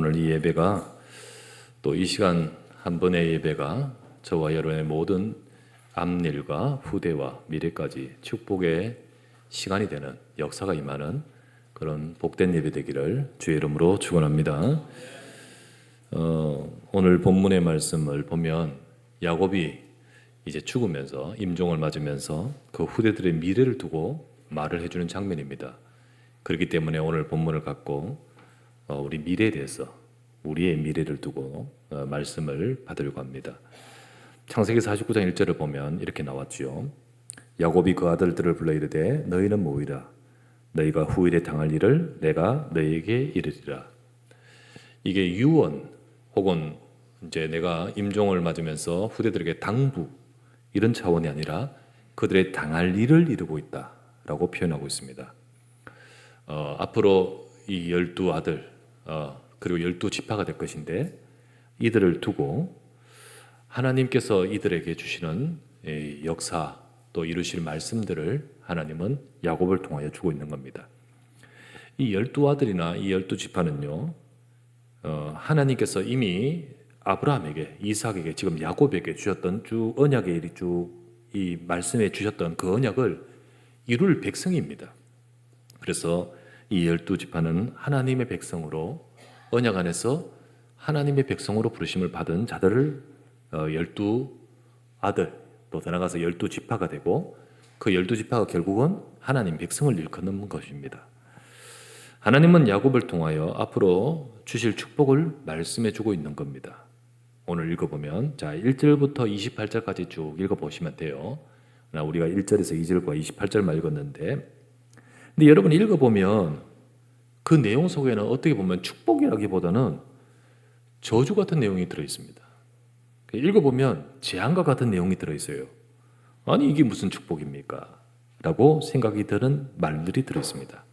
오늘 이 예배가 또 이 시간 한 번의 예배가 저와 여러분의 모든 앞일과 후대와 미래까지 축복의 시간이 되는 역사가 임하는 그런 복된 예배 되기를 주의 이름으로 축원합니다. 오늘 본문의 말씀을 보면 야곱이 이제 죽으면서 임종을 맞으면서 그 후대들의 미래를 두고 말을 해주는 장면입니다. 그렇기 때문에 오늘 본문을 갖고 우리 미래에 대해서 우리의 미래를 두고 말씀을 받으려고 합니다. 창세기 49장 1절을 보면 이렇게 나왔지요. 야곱이 그 아들들을 불러 이르되 너희는 모이라 너희가 후일에 당할 일을 내가 너희에게 이르리라. 이게 유언 혹은 이제 내가 임종을 맞으면서 후대들에게 당부 이런 차원이 아니라 그들의 당할 일을 이루고 있다라고 표현하고 있습니다. 앞으로 이 12아들 그리고 12지파가 될 것인데 이들을 두고 하나님께서 이들에게 주시는 역사 또 이루실 말씀들을 하나님은 야곱을 통하여 주고 있는 겁니다. 이 12아들이나 이 12지파는요 하나님께서 이미 아브라함에게 이삭에게 지금 야곱에게 주셨던 주 언약의 이 말씀에 주셨던 그 언약을 이룰 백성입니다. 그래서 이 12지파는 하나님의 백성으로 언약 안에서 하나님의 백성으로 부르심을 받은 자들을 12아들 또 더 나아가서 12지파가 되고 그 12지파가 결국은 하나님 백성을 일컫는 것입니다. 하나님은 야곱을 통하여 앞으로 주실 축복을 말씀해 주고 있는 겁니다. 오늘 읽어보면 자 1절부터 28절까지 쭉 읽어보시면 돼요. 우리가 1절에서 2절과 28절만 읽었는데 근데 여러분 읽어보면 그 내용 속에는 어떻게 보면 축복이라기보다는 저주 같은 내용이 들어있습니다. 읽어보면 재앙과 같은 내용이 들어있어요. 아니 이게 무슨 축복입니까? 라고 생각이 드는 말들이 들어있습니다.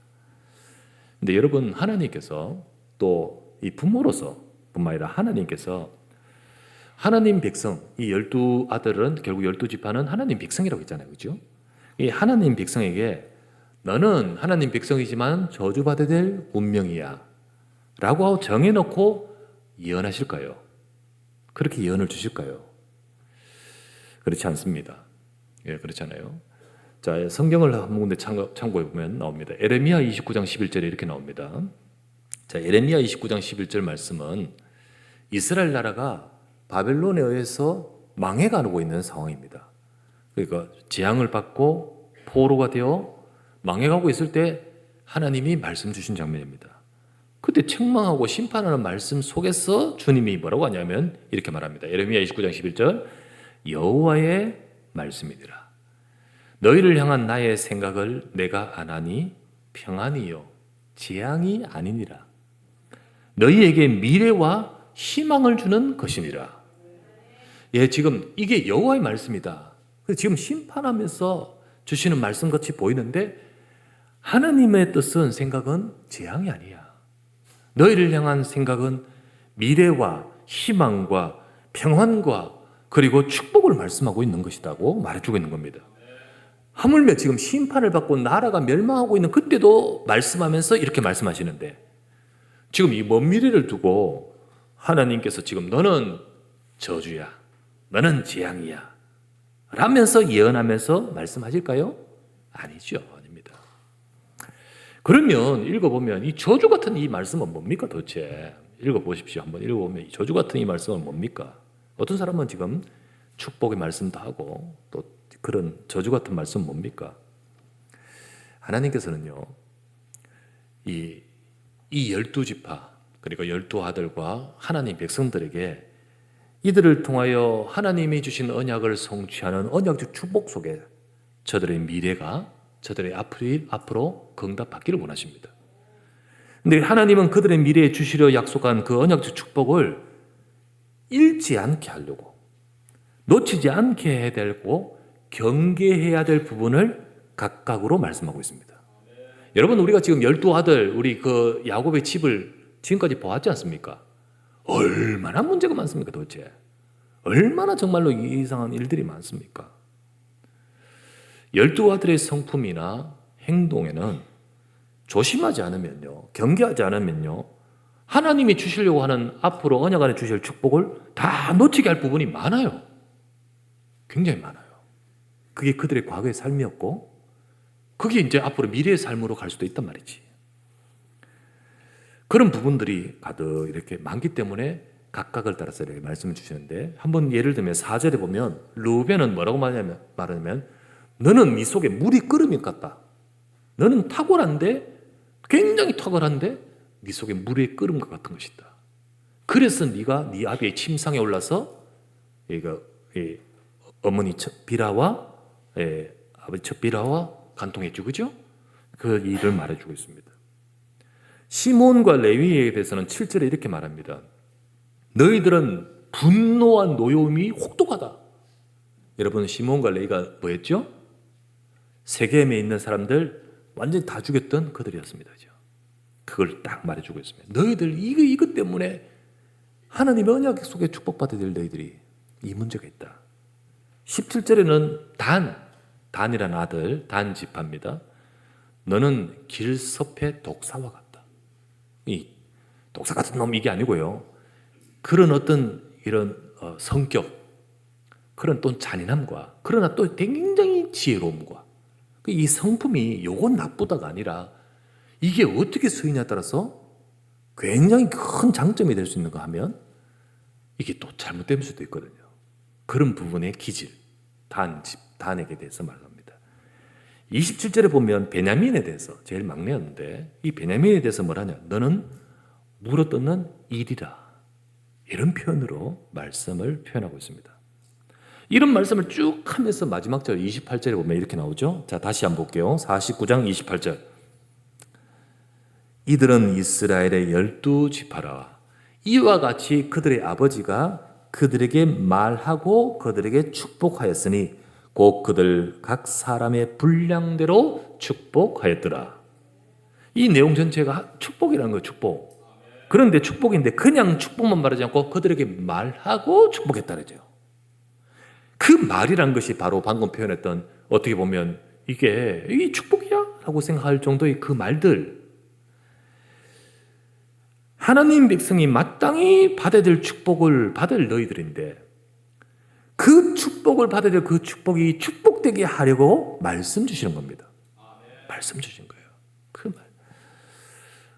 근데 여러분 하나님께서 또 이 부모로서 뿐만 아니라 하나님께서 하나님 백성 이 12아들은 결국 12지파는 하나님 백성이라고 했잖아요. 그렇죠? 이 하나님 백성에게 너는 하나님 백성이지만 저주받아야 될 운명이야 라고 정해놓고 예언하실까요? 그렇게 예언을 주실까요? 그렇지 않습니다. 예, 그렇잖아요. 자, 성경을 한 군데 참고해 보면 나옵니다. 에레미야 29장 11절에 이렇게 나옵니다. 자, 에레미야 29장 11절 말씀은 이스라엘 나라가 바벨론에 의해서 망해가고 있는 상황입니다. 그러니까 재앙을 받고 포로가 되어 망해가고 있을 때 하나님이 말씀 주신 장면입니다. 그때 책망하고 심판하는 말씀 속에서 주님이 뭐라고 하냐면 이렇게 말합니다. 에레미야 29장 11절 여호와의 말씀이니라. 너희를 향한 나의 생각을 내가 아나니 평안이요 재앙이 아니니라. 너희에게 미래와 희망을 주는 것이니라. 예, 지금 이게 여호와의 말씀이다. 지금 심판하면서 주시는 말씀같이 보이는데 하나님의 뜻은 생각은 재앙이 아니야. 너희를 향한 생각은 미래와 희망과 평안과 그리고 축복을 말씀하고 있는 것이라고 말해주고 있는 겁니다. 하물며 지금 심판을 받고 나라가 멸망하고 있는 그때도 말씀하면서 이렇게 말씀하시는데 지금 이 먼 미래를 두고 하나님께서 지금 너는 저주야, 너는 재앙이야 라면서 예언하면서 말씀하실까요? 아니죠. 아닙니다. 그러면 읽어보면 이 저주 같은 이 말씀은 뭡니까 도대체? 읽어보십시오. 한번 읽어보면 이 저주 같은 이 말씀은 뭡니까? 어떤 사람은 지금 축복의 말씀도 하고 또 그런 저주 같은 말씀은 뭡니까? 하나님께서는요 이 12지파 그리고 12아들과 하나님 백성들에게 이들을 통하여 하나님이 주신 언약을 성취하는 언약적 축복 속에 저들의 미래가 저들의 앞으로 응답받기를 원하십니다. 그런데 하나님은 그들의 미래에 주시려 약속한 그 언약적 축복을 잃지 않게 하려고 놓치지 않게 해야 되고 경계해야 될 부분을 각각으로 말씀하고 있습니다. 여러분 우리가 지금 12아들 우리 그 야곱의 집을 지금까지 보았지 않습니까? 얼마나 문제가 많습니까 도대체? 얼마나 정말로 이상한 일들이 많습니까? 12아들의 성품이나 행동에는 조심하지 않으면요 경계하지 않으면요 하나님이 주시려고 하는 앞으로 언약 안에 주실 축복을 다 놓치게 할 부분이 많아요. 굉장히 많아요. 그게 그들의 과거의 삶이었고 그게 이제 앞으로 미래의 삶으로 갈 수도 있단 말이지. 그런 부분들이 가득 이렇게 많기 때문에 각각을 따라서 이렇게 말씀을 주시는데, 한번 예를 들면 4절에 보면 르우벤은 뭐라고 말하냐면 너는 네 속에 물이 끓으면 같다. 너는 탁월한데, 굉장히 탁월한데 네 속에 물이 끓은 것 같은 것이다. 그래서 네가 네 아비의 침상에 올라서 어머니 빌하와 아버지 빌하와 간통했죠, 그죠? 그 일을 말해주고 있습니다. 시몬과 레위에 대해서는 7절에 이렇게 말합니다. 너희들은 분노한 노여움이 혹독하다. 여러분, 시몬과 레위가 뭐였죠? 세겜에 있는 사람들 완전히 다 죽였던 그들이었습니다. 그걸 딱 말해주고 있습니다. 너희들 이것 때문에 하나님의 언약 속에 축복받아야 될 너희들이 이 문제가 있다. 17절에는 단이라는 아들, 단 지파입니다. 너는 길섭의 독사와 같다. 이 독사 같은 놈 이게 아니고요. 그런 어떤 이런 성격, 그런 또 잔인함과 그러나 또 굉장히 지혜로움과 이 성품이 요건 나쁘다가 아니라 이게 어떻게 쓰이냐에 따라서 굉장히 큰 장점이 될 수 있는가 하면 이게 또 잘못될 수도 있거든요. 그런 부분의 기질, 단에게 대해서 말합니다. 27절에 보면 베냐민에 대해서, 제일 막내였는데 이 베냐민에 대해서 뭐라냐, 너는 물어뜯는 일이라, 이런 표현으로 말씀을 표현하고 있습니다. 이런 말씀을 쭉 하면서 마지막 절 28절에 보면 이렇게 나오죠. 자, 다시 한번 볼게요. 49장 28절. 이들은 이스라엘의 12지파라. 이와 같이 그들의 아버지가 그들에게 말하고 그들에게 축복하였으니 곧 그들 각 사람의 분량대로 축복하였더라. 이 내용 전체가 축복이라는 거예요. 축복. 그런데 축복인데 그냥 축복만 말하지 않고 그들에게 말하고 축복했다는 거죠. 그 말이란 것이 바로 방금 표현했던, 어떻게 보면 이게 축복이야? 라고 생각할 정도의 그 말들, 하나님 백성이 마땅히 받아야 될 축복을 받을 너희들인데 그 축복을 받아야 될 그 축복이 축복되게 하려고 말씀 주시는 겁니다. 말씀 주신 거예요. 그 말.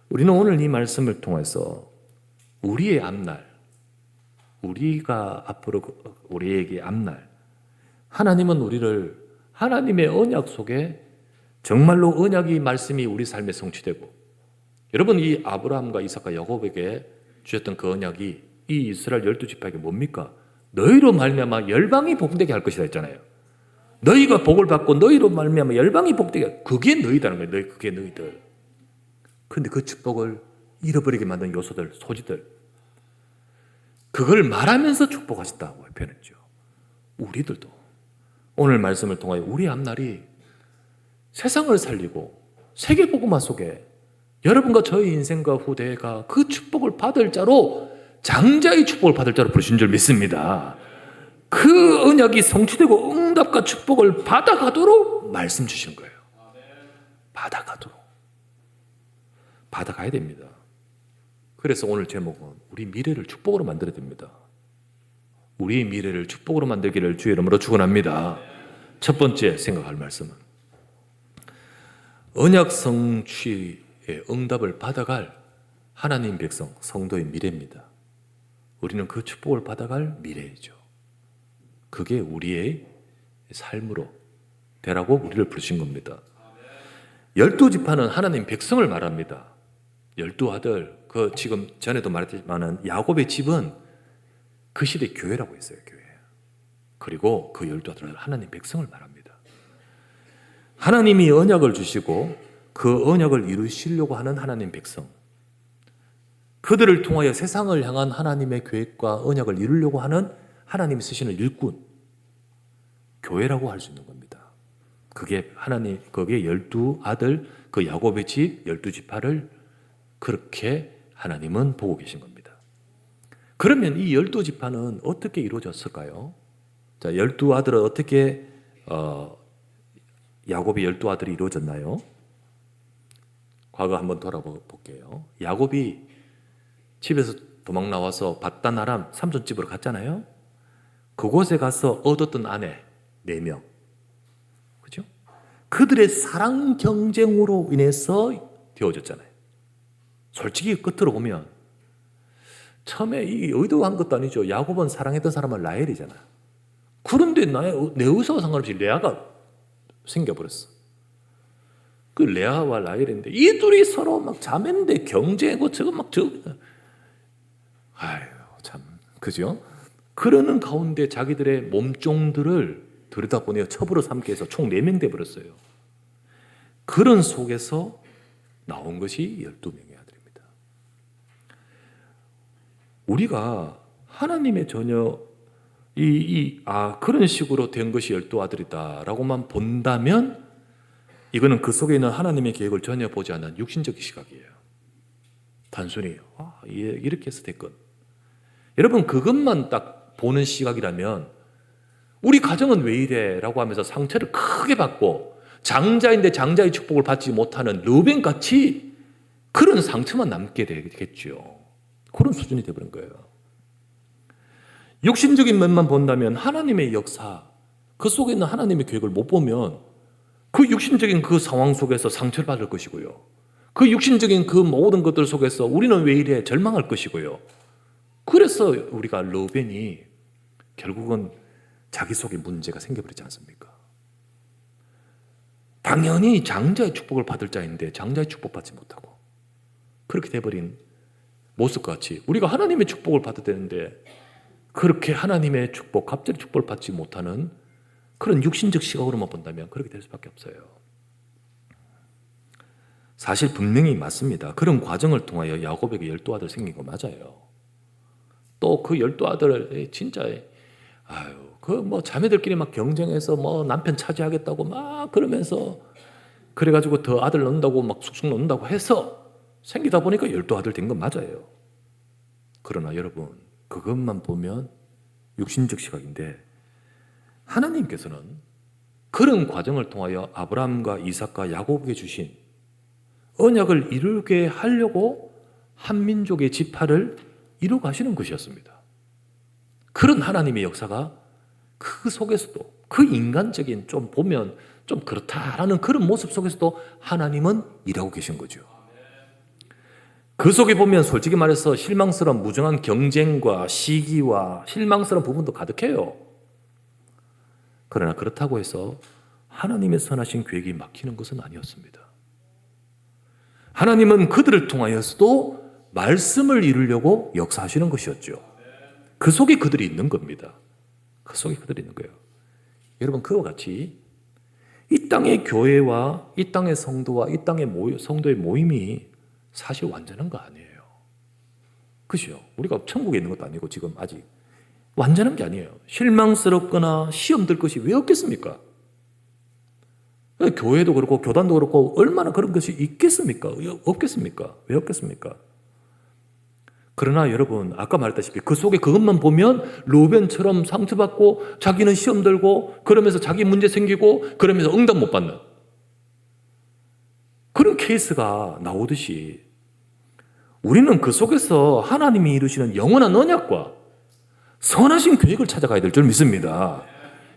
우리는 오늘 이 말씀을 통해서 우리의 앞날, 우리가 앞으로 우리에게 앞날, 하나님은 우리를 하나님의 언약 속에 정말로 언약이 말씀이 우리 삶에 성취되고, 여러분 이 아브라함과 이삭과 야곱에게 주셨던 그 언약이 이 이스라엘 12지파에게 뭡니까? 너희로 말미암아 열방이 복되게 할 것이다 했잖아요. 너희가 복을 받고 너희로 말미암아 열방이 복되게, 그게 너희다는 거예요. 그게 너희들. 그런데 그 축복을 잃어버리게 만든 요소들, 소지들, 그걸 말하면서 축복하셨다고 표현했죠. 우리들도 오늘 말씀을 통하여 우리 앞날이 세상을 살리고 세계복음화 속에 여러분과 저희 인생과 후대가 그 축복을 받을 자로, 장자의 축복을 받을 자로 부르신 줄 믿습니다. 그 언약이 성취되고 응답과 축복을 받아가도록 말씀 주시는 거예요. 받아가야 됩니다. 그래서 오늘 제목은 우리 미래를 축복으로 만들어야 됩니다. 우리의 미래를 축복으로 만들기를 주의 이름으로 축원합니다. 첫 번째 생각할 말씀은 언약 성취의 응답을 받아갈 하나님 백성, 성도의 미래입니다. 우리는 그 축복을 받아갈 미래이죠. 그게 우리의 삶으로 되라고 우리를 부르신 겁니다. 12지파는 하나님 백성을 말합니다. 12아들, 그 지금 전에도 말했지만 야곱의 집은 그 시대 교회라고 했어요. 교회. 그리고 그 12아들은 하나님 백성을 말합니다. 하나님이 언약을 주시고 그 언약을 이루시려고 하는 하나님 백성, 그들을 통하여 세상을 향한 하나님의 계획과 언약을 이루려고 하는 하나님이 쓰시는 일꾼, 교회라고 할 수 있는 겁니다. 그게 하나님, 거기에 12아들, 그 야곱의 집 12지파를 그렇게 하나님은 보고 계신 겁니다. 그러면 이 12지파는 어떻게 이루어졌을까요? 자, 12아들은 어떻게 야곱의 12아들이 이루어졌나요? 과거 한번 돌아볼게요. 야곱이 집에서 도망 나와서 바다나람 삼촌집으로 갔잖아요. 그곳에 가서 얻었던 아내 4명, 그죠? 그들의 사랑 경쟁으로 인해서 되어졌잖아요. 솔직히 끝으로 보면 처음에 이 의도한 것도 아니죠. 야곱은 사랑했던 사람은 라헬이잖아. 그런데 내 의사와 상관없이 레아가 생겨버렸어. 그 레아와 라헬인데 이 둘이 서로 막 자매인데 경쟁하고 아유 참 그죠? 그러는 가운데 자기들의 몸종들을 들여다보니 첩으로 삼게 해서 총 4명 돼버렸어요. 그런 속에서 나온 것이 12명의 아들입니다. 우리가 하나님의 전혀 그런 식으로 된 것이 12아들이다라고만 본다면 이거는 그 속에 있는 하나님의 계획을 전혀 보지 않는 육신적 시각이에요. 단순히 이렇게 해서 됐건. 여러분 그것만 딱 보는 시각이라면 우리 가정은 왜 이래? 라고 하면서 상처를 크게 받고 장자인데 장자의 축복을 받지 못하는 르벤같이 그런 상처만 남게 되겠죠. 그런 수준이 되어버린 거예요. 육신적인 면만 본다면 하나님의 역사, 그 속에 있는 하나님의 계획을 못 보면 그 육신적인 그 상황 속에서 상처를 받을 것이고요. 그 육신적인 그 모든 것들 속에서 우리는 왜 이래? 절망할 것이고요. 그래서 우리가 르벤이 결국은 자기 속에 문제가 생겨버리지 않습니까? 당연히 장자의 축복을 받을 자인데 장자의 축복 받지 못하고 그렇게 돼버린 모습과 같이 우리가 하나님의 축복을 받아야 되는데 그렇게 하나님의 축복, 갑자기 축복을 받지 못하는 그런 육신적 시각으로만 본다면 그렇게 될 수밖에 없어요. 사실 분명히 맞습니다. 그런 과정을 통하여 야곱에게 12아들 생긴 거 맞아요. 또 그 12아들 진짜 자매들끼리 막 경쟁해서 남편 차지하겠다고 막 그러면서 그래가지고 더 아들 낳는다고 막 쑥쑥 낳는다고 해서 생기다 보니까 12아들 된 건 맞아요. 그러나 여러분 그것만 보면 육신적 시각인데 하나님께서는 그런 과정을 통하여 아브라함과 이삭과 야곱에게 주신 언약을 이루게 하려고 한 민족의 지파를 이루어 가시는 것이었습니다. 그런 하나님의 역사가 그 속에서도 그 인간적인 좀 보면 좀 그렇다라는 그런 모습 속에서도 하나님은 일하고 계신 거죠. 그 속에 보면 솔직히 말해서 실망스러운 무정한 경쟁과 시기와 실망스러운 부분도 가득해요. 그러나 그렇다고 해서 하나님의 선하신 계획이 막히는 것은 아니었습니다. 하나님은 그들을 통하여서도 말씀을 이루려고 역사하시는 것이었죠. 그 속에 그들이 있는 겁니다. 그 속에 그들이 있는 거예요. 여러분 그와 같이 이 땅의 교회와 이 땅의 성도와 이 땅의 성도의 모임이 사실 완전한 거 아니에요. 그죠? 우리가 천국에 있는 것도 아니고 지금 아직 완전한 게 아니에요. 실망스럽거나 시험 들 것이 왜 없겠습니까? 교회도 그렇고 교단도 그렇고 얼마나 그런 것이 있겠습니까? 없겠습니까? 왜 없겠습니까? 그러나 여러분 아까 말했다시피 그 속에 그것만 보면 르벤처럼 상처받고 자기는 시험 들고 그러면서 자기 문제 생기고 그러면서 응답 못 받는 그런 케이스가 나오듯이 우리는 그 속에서 하나님이 이루시는 영원한 언약과 선하신 계획을 찾아가야 될 줄 믿습니다.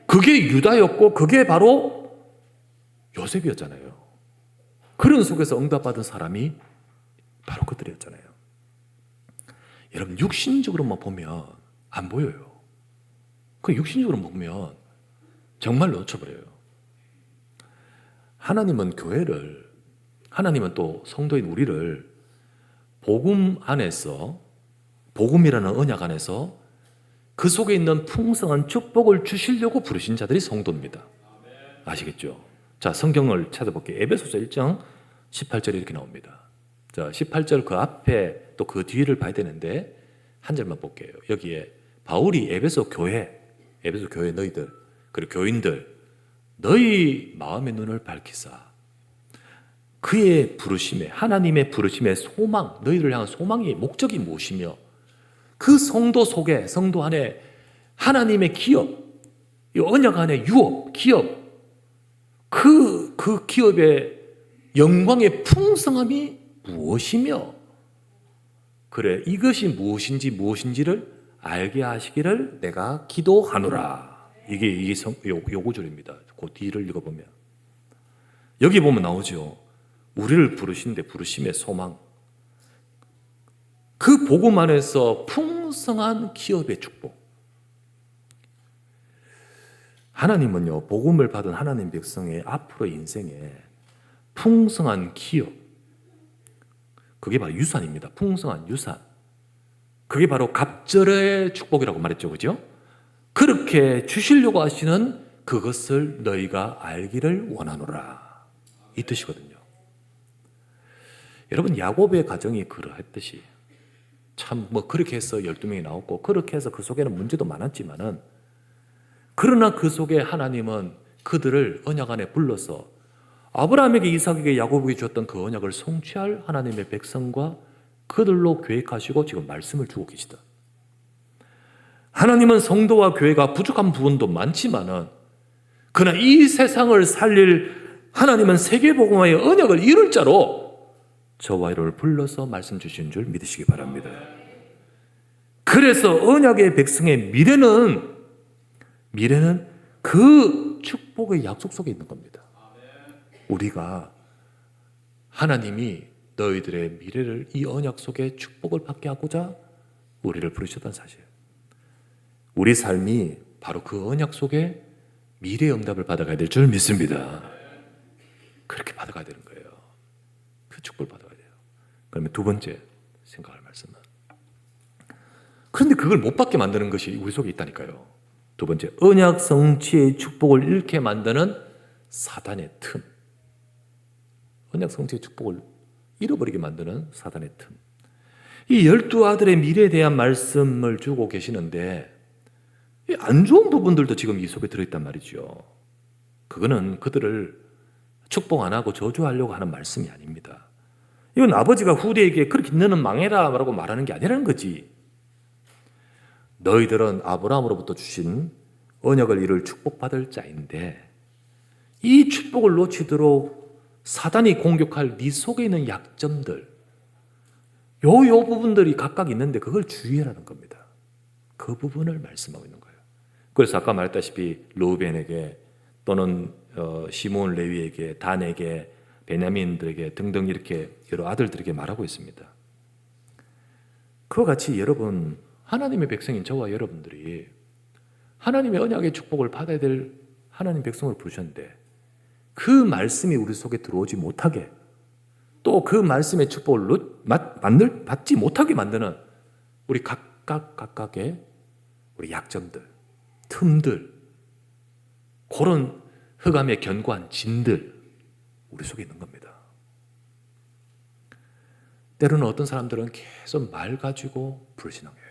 그게 유다였고 그게 바로 요셉이었잖아요. 그런 속에서 응답받은 사람이 바로 그들이었잖아요. 여러분 육신적으로만 보면 안 보여요. 그 육신적으로 보면 정말 놓쳐버려요. 하나님은 교회를, 하나님은 또 성도인 우리를 복음 안에서, 복음이라는 언약 안에서 그 속에 있는 풍성한 축복을 주시려고 부르신 자들이 성도입니다. 아시겠죠? 자, 성경을 찾아볼게요. 에베소서 1장 18절에 이렇게 나옵니다. 자, 18절 그 앞에 또 그 뒤를 봐야 되는데 한 절만 볼게요. 여기에 바울이 에베소 교회 너희들 그리고 교인들 너희 마음의 눈을 밝히사 그의 부르심에 하나님의 부르심의 소망 너희를 향한 소망이 목적이 무엇이며 그 성도 속에 성도 안에 하나님의 기업 이 언약 안에 유업 기업 그 기업의 영광의 풍성함이 무엇이며 그래 이것이 무엇인지를 알게 하시기를 내가 기도하노라. 이게 요구절입니다. 그 뒤를 읽어보면 여기 보면 나오죠. 우리를 부르신데 부르심의 소망. 그 복음 안에서 풍성한 기업의 축복. 하나님은요, 복음을 받은 하나님 백성의 앞으로의 인생에 풍성한 기업, 그게 바로 유산입니다. 풍성한 유산. 그게 바로 갑절의 축복이라고 말했죠. 그죠? 그렇게 주시려고 하시는 그것을 너희가 알기를 원하노라. 이 뜻이거든요. 여러분, 야곱의 가정이 그러했듯이 참 그렇게 해서 12명이 나왔고 그렇게 해서 그 속에는 문제도 많았지만은 그러나 그 속에 하나님은 그들을 언약 안에 불러서 아브라함에게 이삭에게 야곱에게 주었던 그 언약을 성취할 하나님의 백성과 그들로 계획하시고 지금 말씀을 주고 계시다. 하나님은 성도와 교회가 부족한 부분도 많지만은 그러나 이 세상을 살릴 하나님은 세계복음화의 언약을 이룰 자로 저와 여러분을 불러서 말씀 주신 줄 믿으시기 바랍니다. 그래서 언약의 백성의 미래는 그 축복의 약속 속에 있는 겁니다. 우리가 하나님이 너희들의 미래를 이 언약 속에 축복을 받게 하고자 우리를 부르셨다는 사실. 우리 삶이 바로 그 언약 속에 미래의 응답을 받아가야 될 줄 믿습니다. 그렇게 받아가야 되는 거예요. 그 축복을 받아가야 돼요. 그러면 두 번째 생각할 말씀은, 그런데 그걸 못 받게 만드는 것이 우리 속에 있다니까요. 두 번째, 언약 성취의 축복을 잃게 만드는 사단의 틈. 언약 성취의 축복을 잃어버리게 만드는 사단의 틈. 이 12 아들의 미래에 대한 말씀을 주고 계시는데 안 좋은 부분들도 지금 이 속에 들어있단 말이죠. 그거는 그들을 축복 안 하고 저주하려고 하는 말씀이 아닙니다. 이건 아버지가 후대에게 그렇게 너는 망해라 라고 말하는 게 아니라는 거지. 너희들은 아브라함으로부터 주신 언약을 이룰 축복받을 자인데 이 축복을 놓치도록 사단이 공격할 네 속에 있는 약점들, 요 부분들이 각각 있는데 그걸 주의하라는 겁니다. 그 부분을 말씀하고 있는 거예요. 그래서 아까 말했다시피 르우벤에게 또는 시몬 레위에게, 단에게, 베냐민들에게 등등 이렇게 여러 아들들에게 말하고 있습니다. 그와 같이 여러분, 하나님의 백성인 저와 여러분들이 하나님의 언약의 축복을 받아야 될 하나님 백성을 부르셨는데 그 말씀이 우리 속에 들어오지 못하게, 또 그 말씀의 축복을 받지 못하게 만드는 우리 각각의 우리 약점들, 틈들, 그런 흑암의 견고한 진들 우리 속에 있는 겁니다. 때로는 어떤 사람들은 계속 말 가지고 불신앙해요.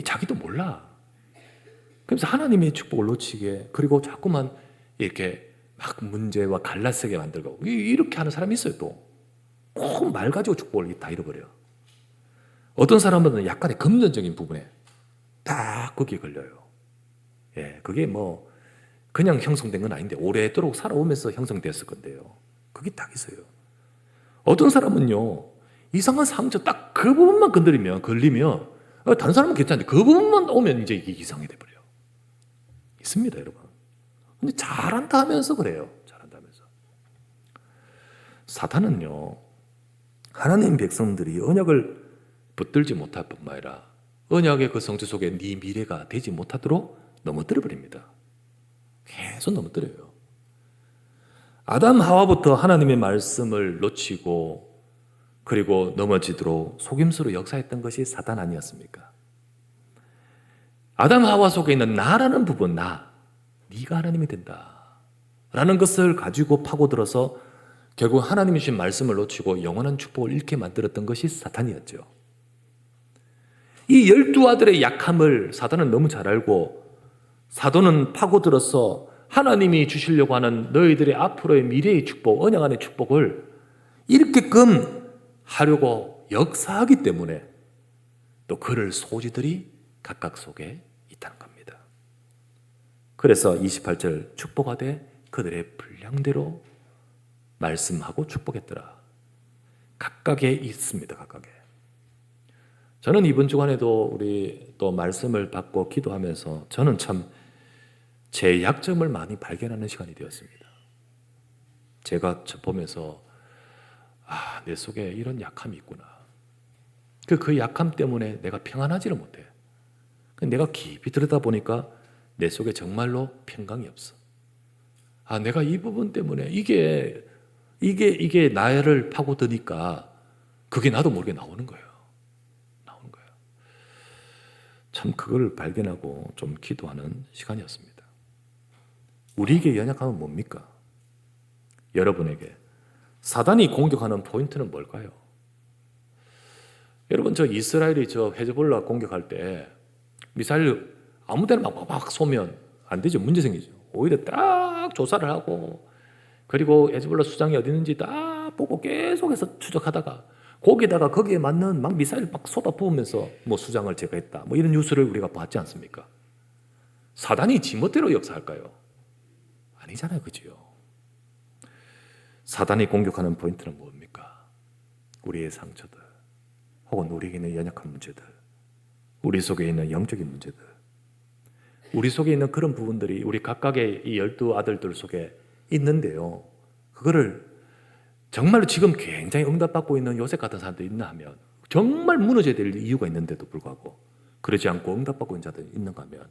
자기도 몰라. 그래서 하나님의 축복을 놓치게, 그리고 자꾸만 이렇게 막 문제와 갈라서게 만들고 이렇게 하는 사람이 있어요. 또 꼭 말 가지고 축복을 다 잃어버려요. 어떤 사람들은 약간의 금전적인 부분에 딱 거기에 걸려요. 그게 그냥 형성된 건 아닌데 오래도록 살아오면서 형성됐을 건데요. 그게 딱 있어요. 어떤 사람은요, 이상한 상처 딱 그 부분만 걸리면 다른 사람은 괜찮은데 그 부분만 오면 이제 이게 이상해 돼버려요. 있습니다, 여러분. 근데 잘한다 하면서 그래요. 잘한다 하면서. 사탄은요, 하나님 백성들이 언약을 붙들지 못할 뿐만 아니라 언약의 그 성취 속에 네 미래가 되지 못하도록 넘어뜨려 버립니다. 계속 넘어뜨려요. 아담 하와부터 하나님의 말씀을 놓치고 그리고 넘어지도록 속임수로 역사했던 것이 사단 아니었습니까? 아담 하와 속에 있는 나라는 부분, 네가 하나님이 된다 라는 것을 가지고 파고들어서 결국 하나님이 주신 말씀을 놓치고 영원한 축복을 잃게 만들었던 것이 사탄이었죠. 이 12 아들의 약함을 사단은 너무 잘 알고 사도는 파고들어서 하나님이 주시려고 하는 너희들의 앞으로의 미래의 축복, 언약 안의 축복을 이렇게끔 하려고 역사하기 때문에 또 그럴 소지들이 각각 속에 있다는 겁니다. 그래서 28절 축복하되 그들의 분량대로 말씀하고 축복했더라. 각각에 있습니다. 각각에. 저는 이번 주간에도 우리 또 말씀을 받고 기도하면서 저는 참 제 약점을 많이 발견하는 시간이 되었습니다. 제가 보면서 내 속에 이런 약함이 있구나. 그 약함 때문에 내가 평안하지를 못해. 내가 깊이 들여다보니까 내 속에 정말로 평강이 없어. 내가 이 부분 때문에 이게 나를 파고드니까 그게 나도 모르게 나오는 거예요. 참 그걸 발견하고 좀 기도하는 시간이었습니다. 우리에게 연약함은 뭡니까? 여러분에게 사단이 공격하는 포인트는 뭘까요? 여러분, 저 이스라엘이 저 헤즈볼라 공격할 때 미사일 아무 데나 막 쏘면 안 되죠. 문제 생기죠. 오히려 딱 조사를 하고, 그리고 헤즈볼라 수장이 어디 있는지 딱 보고 계속해서 추적하다가 거기에 맞는 막 미사일 막 쏟아 부으면서 뭐 수장을 제거했다, 뭐 이런 뉴스를 우리가 봤지 않습니까? 사단이 지멋대로 역사할까요? 아니잖아요, 그죠? 사단이 공격하는 포인트는 뭡니까? 우리의 상처들, 혹은 우리에게 있는 연약한 문제들, 우리 속에 있는 영적인 문제들, 우리 속에 있는 그런 부분들이 우리 각각의 이 12아들들 속에 있는데요, 그거를 정말로 지금 굉장히 응답받고 있는 요셉 같은 사람들이 있나 하면 정말 무너져야 될 이유가 있는데도 불구하고 그러지 않고 응답받고 있는 자들이 있는가 하면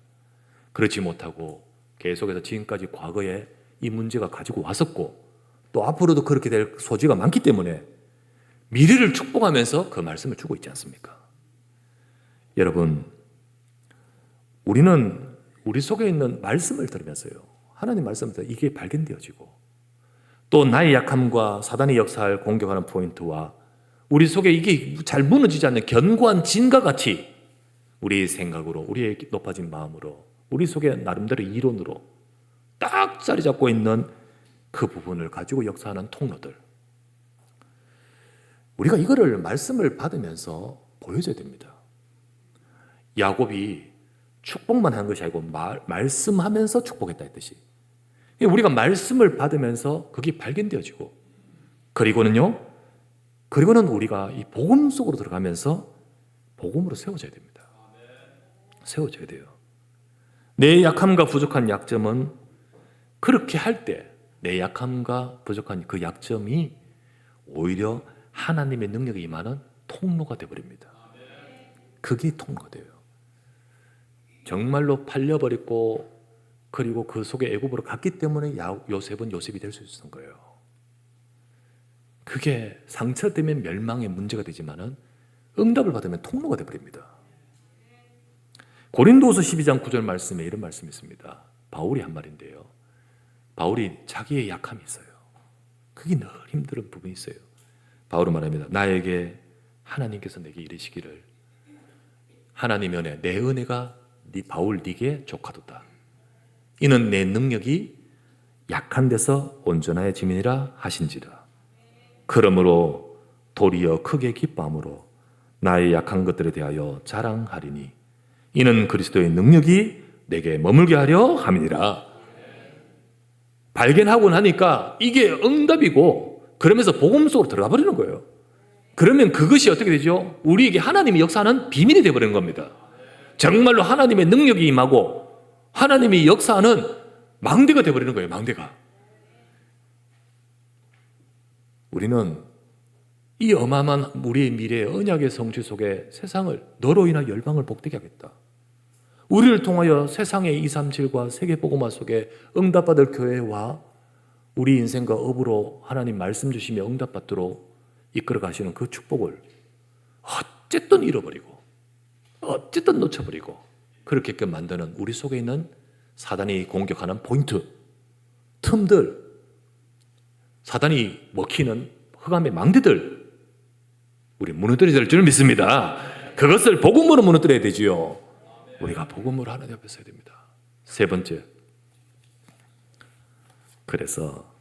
그렇지 못하고 계속해서 지금까지 과거에 이 문제가 가지고 왔었고 또 앞으로도 그렇게 될 소지가 많기 때문에 미래를 축복하면서 그 말씀을 주고 있지 않습니까? 여러분, 우리는 우리 속에 있는 말씀을 들으면서요, 하나님 말씀을 들으면서 이게 발견되어지고 또 나의 약함과 사단이 역사할 공격하는 포인트와 우리 속에 이게 잘 무너지지 않는 견고한 진과 같이 우리의 생각으로, 우리의 높아진 마음으로, 우리 속에 나름대로 이론으로 딱 자리 잡고 있는 그 부분을 가지고 역사하는 통로들, 우리가 이거를 말씀을 받으면서 보여줘야 됩니다. 야곱이 축복만 한 것이 아니고 말씀하면서 축복했다 했듯이 우리가 말씀을 받으면서 그게 발견되어지고 그리고는 우리가 이 복음 속으로 들어가면서 복음으로 세워져야 됩니다. 세워져야 돼요. 내 약함과 부족한 약점은 그렇게 할 때 내 약함과 부족한 그 약점이 오히려 하나님의 능력이 임하는 통로가 되어버립니다. 그게 통로가 돼요. 정말로 팔려버렸고 그리고 그 속에 애굽으로 갔기 때문에 요셉은 요셉이 될 수 있었던 거예요. 그게 상처 때문에 멸망의 문제가 되지만은 응답을 받으면 통로가 되어버립니다. 고린도후서 12장 9절 말씀에 이런 말씀이 있습니다. 바울이 한 말인데요, 바울이 자기의 약함이 있어요. 그게 늘 힘든 부분이 있어요. 바울은 말합니다. 나에게 하나님께서 내게 이르시기를 하나님의 은혜, 내 은혜가 바울 네게 족하도다. 이는 내 능력이 약한 데서 온전하여 지민이라 하신지라. 그러므로 도리어 크게 기뻐함으로 나의 약한 것들에 대하여 자랑하리니 이는 그리스도의 능력이 내게 머물게 하려 함이니라. 발견하고 나니까 이게 응답이고 그러면서 복음 속으로 들어가 버리는 거예요. 그러면 그것이 어떻게 되죠? 우리에게 하나님이 역사하는 비밀이 되어버리는 겁니다. 정말로 하나님의 능력이 임하고 하나님이 역사하는 망대가 되어버리는 거예요. 망대가. 우리는 이 어마어마한 우리의 미래의 언약의 성취 속에 세상을 너로 인하 열방을 복되게 하겠다. 우리를 통하여 세상의 237과 세계복음화 속에 응답받을 교회와 우리 인생과 업으로 하나님 말씀 주시며 응답받도록 이끌어 가시는 그 축복을 어쨌든 잃어버리고 어쨌든 놓쳐버리고 그렇게끔 만드는 우리 속에 있는 사단이 공격하는 포인트, 틈들, 사단이 먹히는 흑암의 망대들, 우리 무너뜨려야 될 줄 믿습니다. 그것을 복음으로 무너뜨려야 되지요. 우리가 복음으로 하나님 앞에 서야 됩니다. 세 번째, 그래서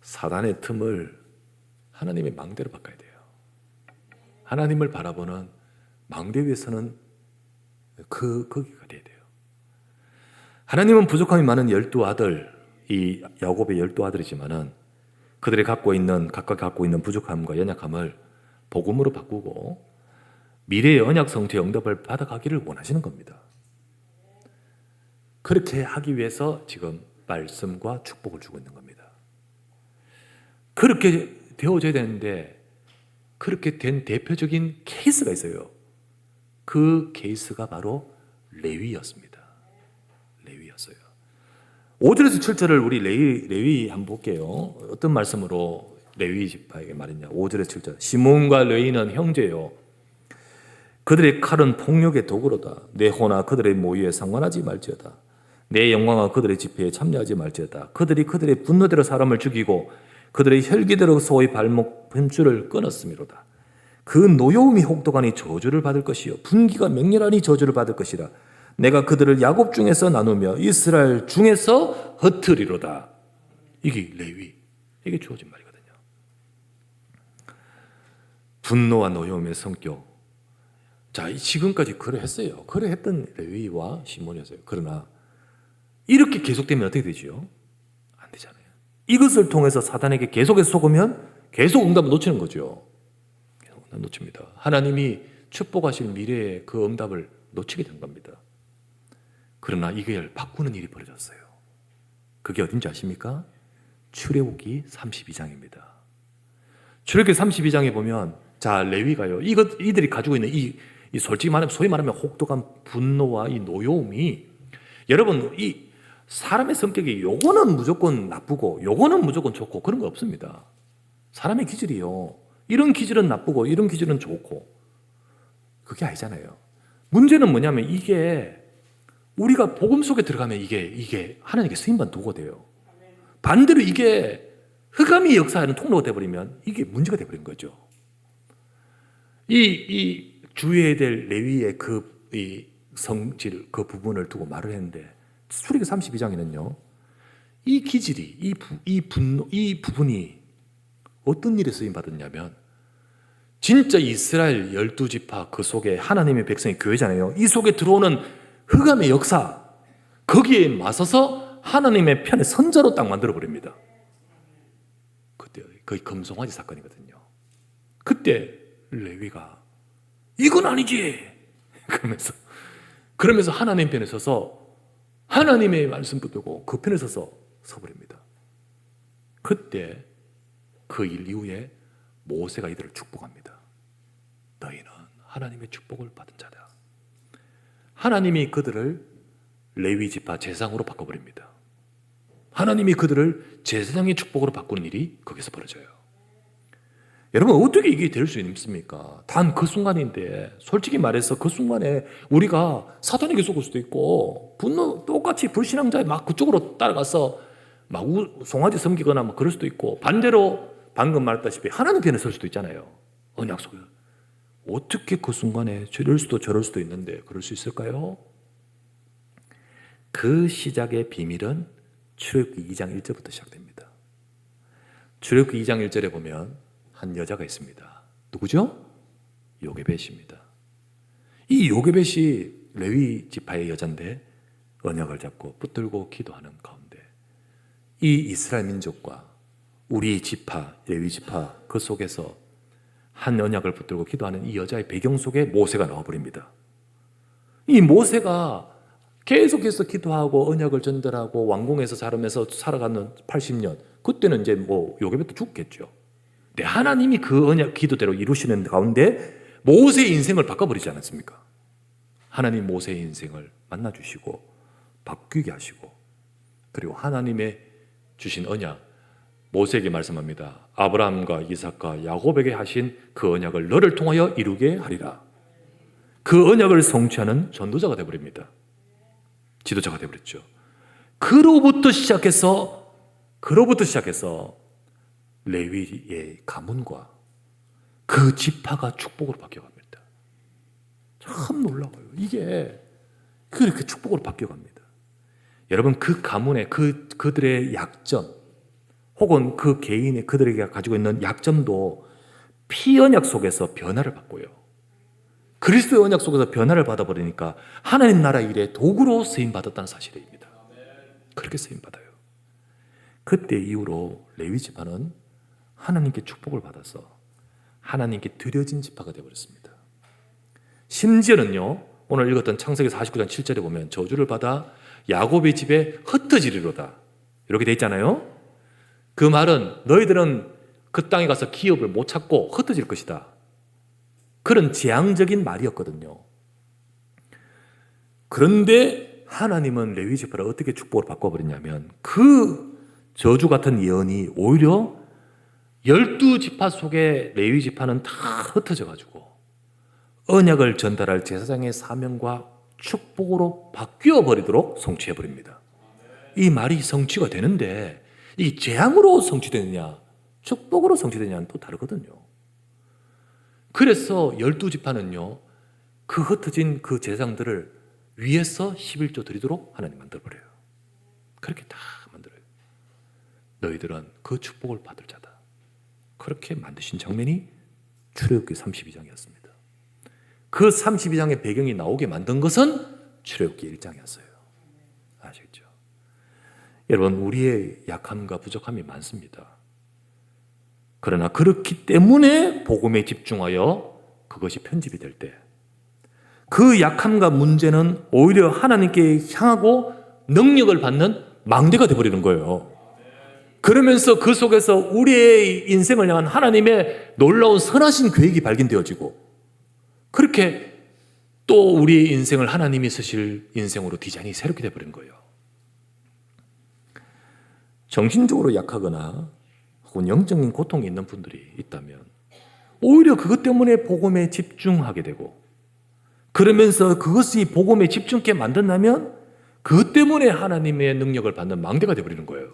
사단의 틈을 하나님의 망대로 바꿔야 돼요. 하나님을 바라보는 망대 위에서는 거기가 돼야 돼요. 하나님은 부족함이 많은 12아들, 이 야곱의 12아들이지만은 그들이 각각 갖고 있는 부족함과 연약함을 복음으로 바꾸고 미래의 언약 성취의 응답을 받아가기를 원하시는 겁니다. 그렇게 하기 위해서 지금 말씀과 축복을 주고 있는 겁니다. 그렇게 되어져야 되는데 그렇게 된 대표적인 케이스가 있어요. 그 케이스가 바로 레위였습니다. 레위였어요. 5절에서 7절을 우리 레위 한번 볼게요. 어떤 말씀으로 레위 지파에게 말했냐. 5절에서 7절. 시몬과 레위는 형제요. 그들의 칼은 폭력의 도구로다. 내 호나 그들의 모의에 상관하지 말지어다. 내 영광과 그들의 집회에 참여하지 말지어다. 그들이 그들의 분노대로 사람을 죽이고 그들의 혈기대로 소의 발목 뱀줄을 끊었음이로다. 그 노여움이 혹독하니 저주를 받을 것이요 분기가 맹렬하니 저주를 받을 것이라. 내가 그들을 야곱 중에서 나누며 이스라엘 중에서 흩으리로다. 이게 레위, 이게 주어진 말이거든요. 분노와 노여움의 성격. 자, 지금까지 그러했어요. 그러했던 레위와 시몬이었어요. 그러나 이렇게 계속되면 어떻게 되죠? 안 되잖아요. 이것을 통해서 사단에게 계속해서 속으면 계속 응답을 놓치는 거죠. 계속 응답 놓칩니다. 하나님이 축복하실 미래의 그 응답을 놓치게 된 겁니다. 그러나 이걸 바꾸는 일이 벌어졌어요. 그게 어딘지 아십니까? 출애굽기 32장입니다. 출애굽기 32장에 보면 자, 레위가요. 이들이 가지고 있는 이 솔직히 말하면 소위 말하면 혹독한 분노와 이 노여움이 여러분 이 사람의 성격이 요거는 무조건 나쁘고 요거는 무조건 좋고 그런 거 없습니다. 사람의 기질이요. 이런 기질은 나쁘고 이런 기질은 좋고 그게 아니잖아요. 문제는 뭐냐면 이게 우리가 복음 속에 들어가면 이게 하나님께 쓰임받는 도구가 돼요. 반대로 이게 흑암이 역사하는 통로가 돼버리면 이게 문제가 돼버린 거죠. 이 주의해야 될 레위의 이 성질 그 부분을 두고 말을 했는데 출애굽기 32장에는요. 이 기질이 이 분노 이 부분이 어떤 일에 쓰임 받았냐면 진짜 이스라엘 12지파 그 속에 하나님의 백성이 교회잖아요. 이 속에 들어오는 흑암의 역사 거기에 맞서서 하나님의 편의 선자로 딱 만들어 버립니다. 그때 거의 금송아지 사건이거든요. 그때 레위가 이건 아니지 그러면서 하나님 편에 서서 하나님의 말씀 붙들고 그 편에 서서 서버립니다. 그때 그 일 이후에 모세가 이들을 축복합니다. 너희는 하나님의 축복을 받은 자다. 하나님이 그들을 레위 지파 제사장으로 바꿔버립니다. 하나님이 그들을 제사장의 축복으로 바꾸는 일이 거기서 벌어져요. 여러분 어떻게 이게 될 수 있습니까? 단 그 순간인데 솔직히 말해서 그 순간에 우리가 사탄에게 속을 수도 있고 분노 똑같이 불신앙자에 막 그쪽으로 따라가서 막 송아지 섬기거나 뭐 그럴 수도 있고 반대로 방금 말했다시피 하나님 편에 설 수도 있잖아요. 언약 속에 어떻게 그 순간에 저럴 수도 저럴 수도 있는데 그럴 수 있을까요? 그 시작의 비밀은 출애굽기 2장 1절부터 시작됩니다. 출애굽기 2장 1절에 보면 한 여자가 있습니다. 누구죠? 요게벳입니다. 이 요게벳이 레위 지파의 여자인데 언약을 잡고 붙들고 기도하는 가운데 이 이스라엘 민족과 우리 지파, 레위 지파 그 속에서 한 언약을 붙들고 기도하는 이 여자의 배경 속에 모세가 나와버립니다. 이 모세가 계속해서 기도하고 언약을 전달하고 왕궁에서 자라면서 살아가는 80년 그때는 이제 뭐 요게벳도 죽겠죠. 근데 하나님이 그 언약 기도대로 이루시는 가운데 모세의 인생을 바꿔버리지 않았습니까? 하나님 모세의 인생을 만나주시고 바뀌게 하시고 그리고 하나님의 주신 언약 모세에게 말씀합니다. 아브라함과 이삭과 야곱에게 하신 그 언약을 너를 통하여 이루게 하리라. 그 언약을 성취하는 전도자가 되어버립니다. 지도자가 되어버렸죠. 그로부터 시작해서 레위의 가문과 그 지파가 축복으로 바뀌어갑니다. 참 놀라워요. 이게 그렇게 축복으로 바뀌어갑니다. 여러분 그 가문의 그들의 약점 혹은 그 개인의 그들에게 가지고 있는 약점도 피언약 속에서 변화를 받고요. 그리스도의 언약 속에서 변화를 받아버리니까 하나님 나라 일에 도구로 쓰임받았다는 사실입니다. 그렇게 쓰임받아요. 그때 이후로 레위 지파는 하나님께 축복을 받아서 하나님께 드려진 지파가 되어버렸습니다. 심지어는요, 오늘 읽었던 창세기 49장 7절에 보면 저주를 받아 야곱의 집에 흩어지리로다 이렇게 돼 있잖아요. 그 말은 너희들은 그 땅에 가서 기업을 못 찾고 흩어질 것이다, 그런 재앙적인 말이었거든요. 그런데 하나님은 레위 지파를 어떻게 축복으로 바꿔버렸냐면 그 저주 같은 예언이 오히려 12지파 속에 레위 지파는 다 흩어져가지고 언약을 전달할 제사장의 사명과 축복으로 바뀌어버리도록 성취해버립니다. 이 말이 성취가 되는데 이 재앙으로 성취되느냐 축복으로 성취되느냐는 또 다르거든요. 그래서 12지파는요 그 흩어진 그 제사장들을 위에서 11조 드리도록 하나님 만들어버려요. 그렇게 다 만들어요. 너희들은 그 축복을 받을 자다, 그렇게 만드신 장면이 출애굽기 32장이었습니다. 그 32장의 배경이 나오게 만든 것은 출애굽기 1장이었어요. 아시겠죠? 여러분, 우리의 약함과 부족함이 많습니다. 그러나 그렇기 때문에 복음에 집중하여 그것이 편집이 될 때 그 약함과 문제는 오히려 하나님께 향하고 능력을 받는 망대가 되어버리는 거예요. 그러면서 그 속에서 우리의 인생을 향한 하나님의 놀라운 선하신 계획이 발견되어지고 그렇게 또 우리의 인생을 하나님이 쓰실 인생으로 디자인이 새롭게 되어버린 거예요. 정신적으로 약하거나 혹은 영적인 고통이 있는 분들이 있다면 오히려 그것 때문에 복음에 집중하게 되고 그러면서 그것이 복음에 집중케 만든다면 그것 때문에 하나님의 능력을 받는 망대가 되어버리는 거예요.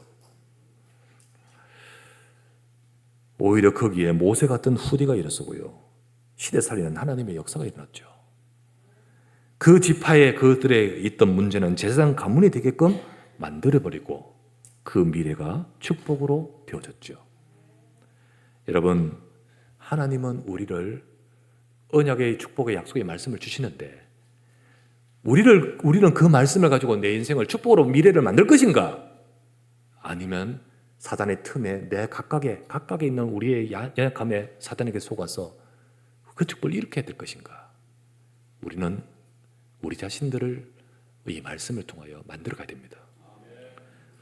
오히려 거기에 모세 같은 후대가 일어서고요, 시대 살리는 하나님의 역사가 일어났죠. 그 지파에 그들에 있던 문제는 제사장 가문이 되게끔 만들어버리고 그 미래가 축복으로 되어졌죠. 여러분, 하나님은 우리를 언약의 축복의 약속의 말씀을 주시는데 우리는 그 말씀을 가지고 내 인생을 축복으로 미래를 만들 것인가? 아니면 사단의 틈에 내 각각에 있는 우리의 연약함에 사단에게 속아서 그 축복을 이렇게 해야 될 것인가? 우리는 우리 자신들을 이 말씀을 통하여 만들어 가야 됩니다.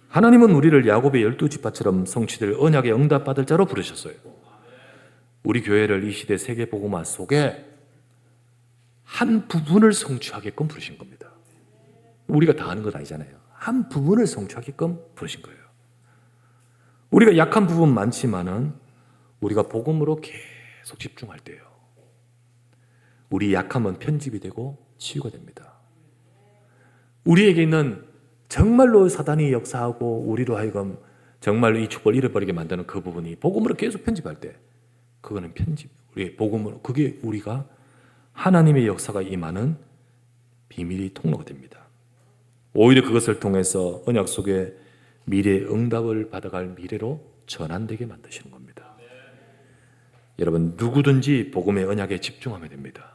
하나님은 우리를 야곱의 12지파처럼 성취될 언약의 응답받을 자로 부르셨어요. 우리 교회를 이 시대 세계복음화 속에 한 부분을 성취하게끔 부르신 겁니다. 우리가 다 아는 건 아니잖아요. 한 부분을 성취하게끔 부르신 거예요. 우리가 약한 부분 많지만은 우리가 복음으로 계속 집중할 때요, 우리 약함은 편집이 되고 치유가 됩니다. 우리에게 있는 정말로 사단이 역사하고 우리로 하여금 정말로 이 축복을 잃어버리게 만드는 그 부분이 복음으로 계속 편집할 때 그거는 편집, 우리의 복음으로 그게 우리가 하나님의 역사가 임하는 비밀이 통로가 됩니다. 오히려 그것을 통해서 언약 속에 미래의 응답을 받아갈 미래로 전환되게 만드시는 겁니다. 여러분, 누구든지 복음의 언약에 집중하면 됩니다.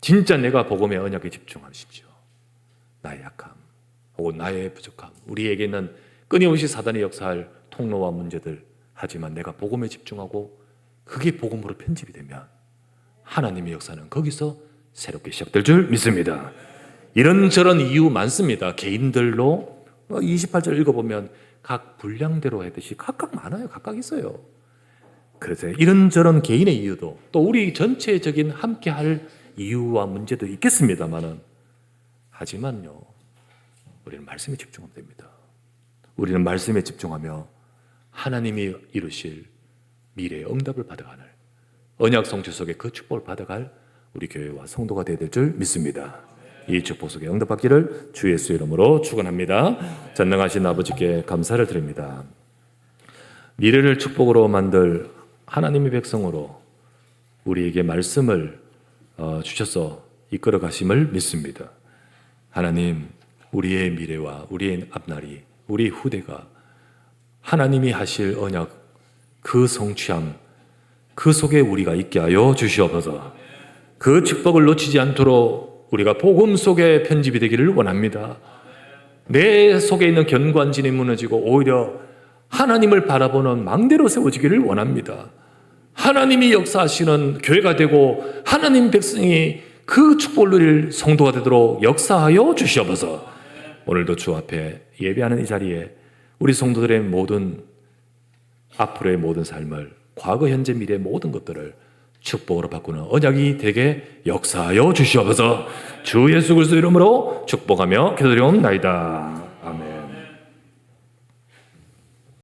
진짜 내가 복음의 언약에 집중하시죠. 나의 약함 혹은 나의 부족함, 우리에게는 끊임없이 사단이 역사할 통로와 문제들, 하지만 내가 복음에 집중하고 그게 복음으로 편집이 되면 하나님의 역사는 거기서 새롭게 시작될 줄 믿습니다. 이런저런 이유 많습니다. 개인들로 28절 읽어보면 각 분량대로 하듯이 각각 많아요. 각각 있어요. 그래서 이런저런 개인의 이유도 또 우리 전체적인 함께할 이유와 문제도 있겠습니다만은, 하지만요, 우리는 말씀에 집중하면 됩니다. 우리는 말씀에 집중하며 하나님이 이루실 미래의 응답을 받아가는 언약 성취 속에 그 축복을 받아갈 우리 교회와 성도가 되어야 될 줄 믿습니다. 이 축복 속에 응답받기를 주 예수 이름으로 축원합니다. 전능하신 아버지께 감사를 드립니다. 미래를 축복으로 만들 하나님의 백성으로 우리에게 말씀을 주셔서 이끌어 가심을 믿습니다. 하나님, 우리의 미래와 우리의 앞날이, 우리 후대가 하나님이 하실 언약 그 성취함, 그 속에 우리가 있게 하여 주시옵소서. 그 축복을 놓치지 않도록 우리가 복음 속에 편집이 되기를 원합니다. 내 속에 있는 견관진이 무너지고 오히려 하나님을 바라보는 망대로 세워지기를 원합니다. 하나님이 역사하시는 교회가 되고 하나님 백성이 그 축복을 누릴 성도가 되도록 역사하여 주시옵소서. 오늘도 주 앞에 예배하는 이 자리에 우리 성도들의 모든 앞으로의 모든 삶을, 과거 현재 미래의 모든 것들을 축복으로 바꾸는 언약이 되게 역사하여 주시옵소서. 주 예수 그리스도 이름으로 축복하며 기도드리옵나이다.